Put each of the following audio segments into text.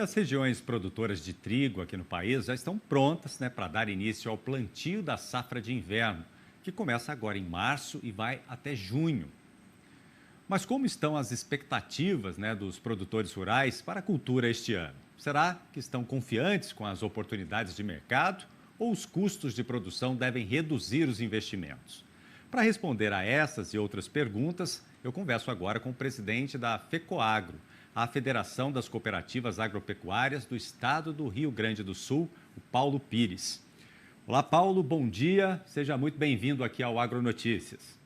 As regiões produtoras de trigo aqui no país já estão prontas, para dar início ao plantio da safra de inverno, que começa agora em março e vai até junho. Mas como estão as expectativas, dos produtores rurais para a cultura este ano? Será que estão confiantes com as oportunidades de mercado ou os custos de produção devem reduzir os investimentos? Para responder a essas e outras perguntas, eu converso agora com o presidente da FECOAGRO, a Federação das Cooperativas Agropecuárias do Estado do Rio Grande do Sul, o Paulo Pires. Olá, Paulo, bom dia. Seja muito bem-vindo aqui ao Agronotícias.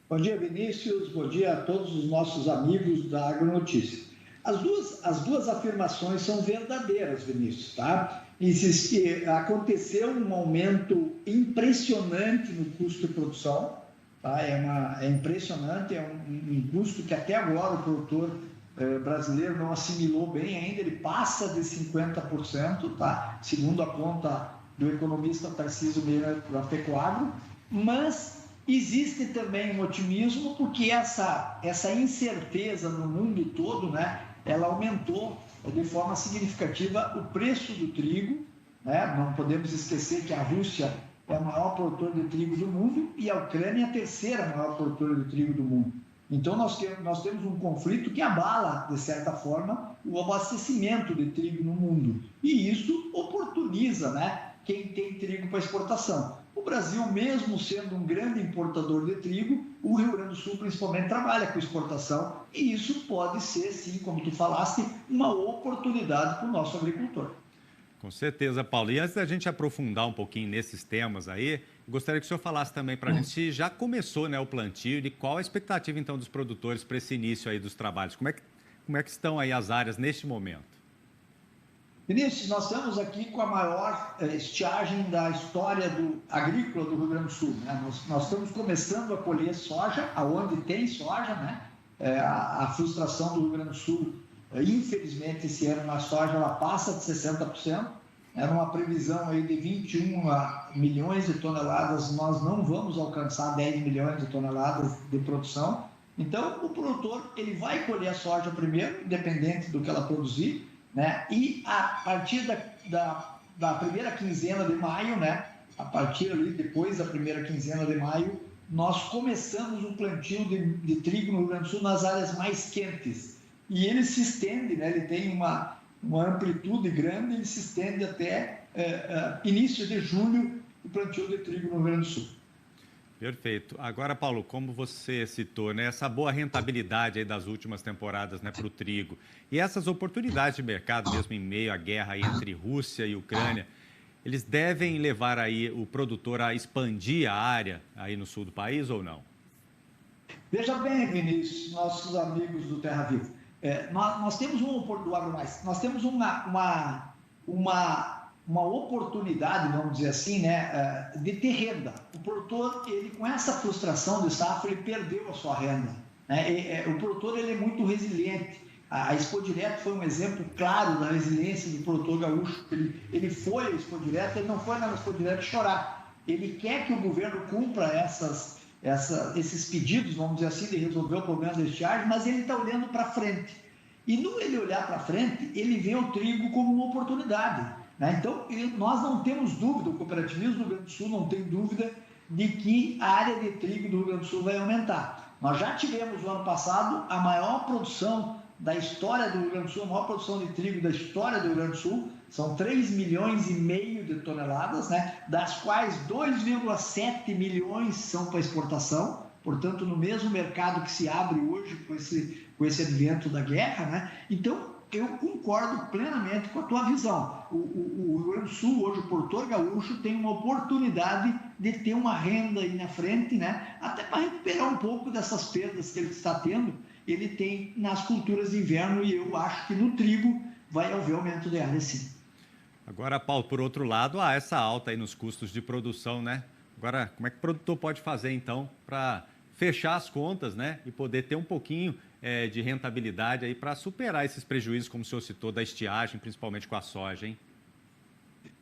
Bom dia, Vinícius. Bom dia a todos os nossos amigos da Agronotícias. As duas afirmações são verdadeiras, Vinícius, tá? Aconteceu um aumento impressionante no custo de produção, tá? É impressionante, é um custo que até agora o produtor brasileiro não assimilou bem ainda, ele passa de 50%, tá? Segundo a conta do economista Tarcísio Meira da FECOAGRO, mas existe também um otimismo porque essa incerteza no mundo todo, ela aumentou de forma significativa o preço do trigo, Não podemos esquecer que a Rússia é o maior produtor de trigo do mundo e a Ucrânia é a terceira maior produtora de trigo do mundo. Então, nós temos um conflito que abala, de certa forma, o abastecimento de trigo no mundo. E isso oportuniza, quem tem trigo para exportação. O Brasil, mesmo sendo um grande importador de trigo, o Rio Grande do Sul, principalmente, trabalha com exportação. E isso pode ser, sim, como tu falaste, uma oportunidade para o nosso agricultor. Com certeza, Paulo. E antes da gente aprofundar um pouquinho nesses temas aí, gostaria que o senhor falasse também para a gente se já começou o plantio e qual a expectativa, então, dos produtores para esse início aí dos trabalhos. Como é que estão aí as áreas neste momento? Vinícius, nós estamos aqui com a maior estiagem da história agrícola do Rio Grande do Sul. Nós estamos começando a colher soja, aonde tem soja, A frustração do Rio Grande do Sul, infelizmente, esse ano na soja, ela passa de 60%. Era uma previsão aí de 21 milhões de toneladas, nós não vamos alcançar 10 milhões de toneladas de produção. Então, o produtor ele vai colher a soja primeiro, independente do que ela produzir, E a partir da primeira quinzena de maio, A partir ali, depois da primeira quinzena de maio, nós começamos o plantio de trigo no Rio Grande do Sul nas áreas mais quentes. E ele se estende, Ele tem uma amplitude grande, ele se estende até início de julho, o plantio de trigo no Rio Grande do Sul. Perfeito. Agora, Paulo, como você citou, essa boa rentabilidade aí das últimas temporadas, para o trigo e essas oportunidades de mercado, mesmo em meio à guerra aí entre Rússia e Ucrânia, eles devem levar aí o produtor a expandir a área aí no sul do país ou não? Veja bem, Vinícius, nossos amigos do Terra Viva, nós temos do AgroMais, nós temos uma oportunidade, vamos dizer assim, de ter renda. O produtor, ele, com essa frustração de safra, ele perdeu a sua renda. O produtor ele é muito resiliente. A Expo Direto foi um exemplo claro da resiliência do produtor gaúcho. Ele foi à Expo Direto, ele não foi na Expo Direto chorar. Ele quer que o governo cumpra esses pedidos, vamos dizer assim, de resolver o problema da estiagem, mas ele está olhando para frente. E no ele olhar para frente, ele vê o trigo como uma oportunidade. Então, nós não temos dúvida, o cooperativismo do Rio Grande do Sul não tem dúvida de que a área de trigo do Rio Grande do Sul vai aumentar. Nós já tivemos no ano passado a maior produção da história do Rio Grande do Sul, a maior produção de trigo da história do Rio Grande do Sul, são 3,5 milhões de toneladas, das quais 2,7 milhões são para exportação, portanto, no mesmo mercado que se abre hoje com esse advento da guerra, Então, eu concordo plenamente com a tua visão. O Rio Grande do Sul, hoje, o produtor gaúcho, tem uma oportunidade de ter uma renda aí na frente, Até para recuperar um pouco dessas perdas que ele está tendo, ele tem nas culturas de inverno e eu acho que no trigo vai haver aumento de área, sim. Agora, Paulo, por outro lado, há essa alta aí nos custos de produção, Agora, como é que o produtor pode fazer, então, para fechar as contas, e poder ter um pouquinho de rentabilidade aí para superar esses prejuízos, como o senhor citou, da estiagem, principalmente com a soja, hein?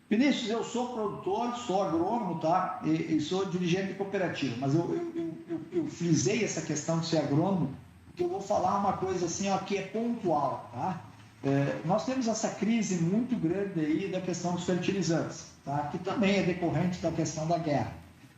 Vinícius, eu sou produtor, sou agrônomo, E sou dirigente de cooperativa, mas eu frisei essa questão de ser agrônomo, porque eu vou falar uma coisa assim, que é pontual, Nós temos essa crise muito grande aí da questão dos fertilizantes, tá? Que também é decorrente da questão da guerra.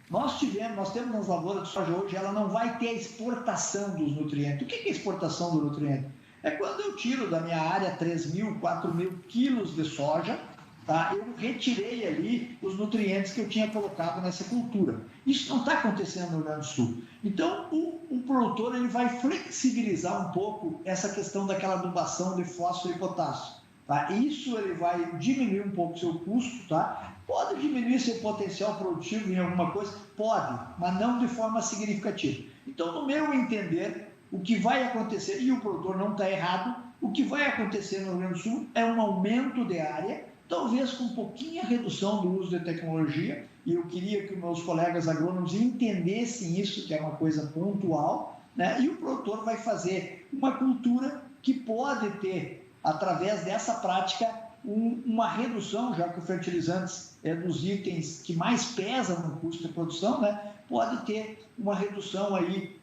Nós temos nas lavouras de soja hoje, ela não vai ter a exportação dos nutrientes. O que é exportação do nutriente? É quando eu tiro da minha área 3.000, 4.000 quilos de soja, tá? Eu retirei ali os nutrientes que eu tinha colocado nessa cultura. Isso não está acontecendo no Rio Grande do Sul. Então, o produtor ele vai flexibilizar um pouco essa questão daquela adubação de fósforo e potássio. Tá? Isso ele vai diminuir um pouco o seu custo, tá? Pode diminuir seu potencial produtivo em alguma coisa? Pode, mas não de forma significativa. Então, no meu entender, o que vai acontecer, e o produtor não está errado, o que vai acontecer no Rio Grande do Sul é um aumento de área, talvez com pouquinha redução do uso de tecnologia, e eu queria que meus colegas agrônomos entendessem isso, que é uma coisa pontual, né? E o produtor vai fazer uma cultura que pode ter, através dessa prática, uma redução, já que o fertilizantes é dos itens que mais pesam no custo de produção, né? Pode ter uma redução aí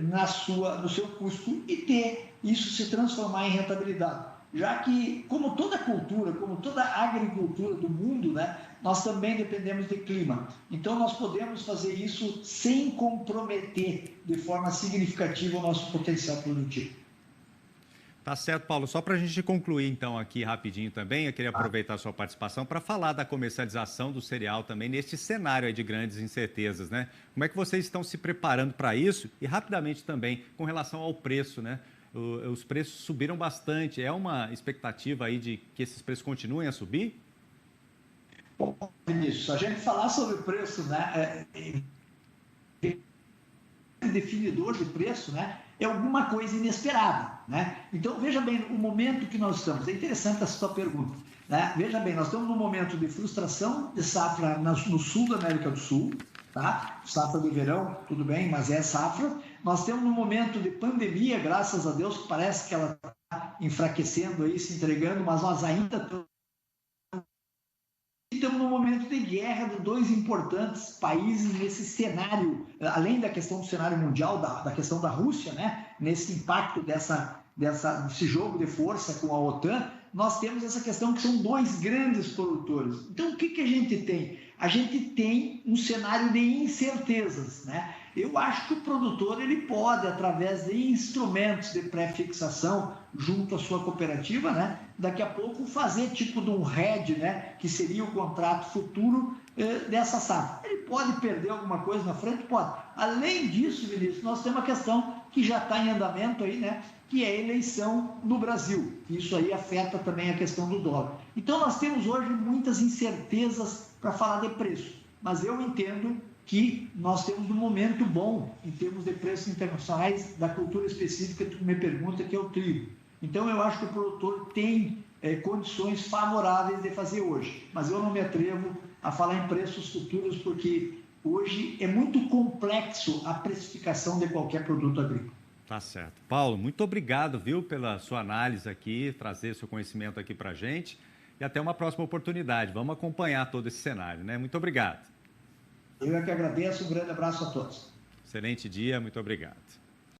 no seu custo e ter isso se transformar em rentabilidade. Já que, como toda cultura, como toda agricultura do mundo, né, nós também dependemos de clima. Então, nós podemos fazer isso sem comprometer de forma significativa o nosso potencial produtivo. Tá certo, Paulo. Só para a gente concluir, então, aqui rapidinho também, eu queria aproveitar a sua participação para falar da comercialização do cereal também neste cenário aí de grandes incertezas, né? Como é que vocês estão se preparando para isso? E rapidamente também, com relação ao preço, né? Os preços subiram bastante. É uma expectativa aí de que esses preços continuem a subir? Bom, Vinícius, a gente falar sobre o preço, né? Definidor de preço, né? É alguma coisa inesperada, né? Então, veja bem o momento que nós estamos. É interessante a sua pergunta, né? Veja bem, nós estamos num momento de frustração de safra no sul da América do Sul, tá? Safra de verão, tudo bem, mas é safra. Nós temos um momento de pandemia, graças a Deus, que parece que ela está enfraquecendo aí, se entregando, mas nós ainda estamos num momento de guerra de dois importantes países nesse cenário, além da questão do cenário mundial, da questão da Rússia, né? Nesse impacto desse jogo de força com a OTAN, nós temos essa questão que são dois grandes produtores. Então, o que a gente tem? A gente tem um cenário de incertezas, né? Eu acho que o produtor ele pode, através de instrumentos de pré-fixação junto à sua cooperativa, né, daqui a pouco fazer tipo de um hedge, né, que seria o contrato futuro dessa safra. Ele pode perder alguma coisa na frente? Pode. Além disso, Vinícius, nós temos uma questão que já está em andamento aí, né, que é a eleição no Brasil. Isso aí afeta também a questão do dólar. Então, nós temos hoje muitas incertezas para falar de preço, mas eu entendo que nós temos um momento bom em termos de preços internacionais da cultura específica que tu me pergunta, que é o trigo. Então, eu acho que o produtor tem condições favoráveis de fazer hoje, mas eu não me atrevo a falar em preços futuros, porque hoje é muito complexo a precificação de qualquer produto agrícola. Tá certo. Paulo, muito obrigado, viu, pela sua análise aqui, trazer seu conhecimento aqui para a gente, e até uma próxima oportunidade. Vamos acompanhar todo esse cenário, né? Muito obrigado. Eu é que agradeço, um grande abraço a todos. Excelente dia, muito obrigado.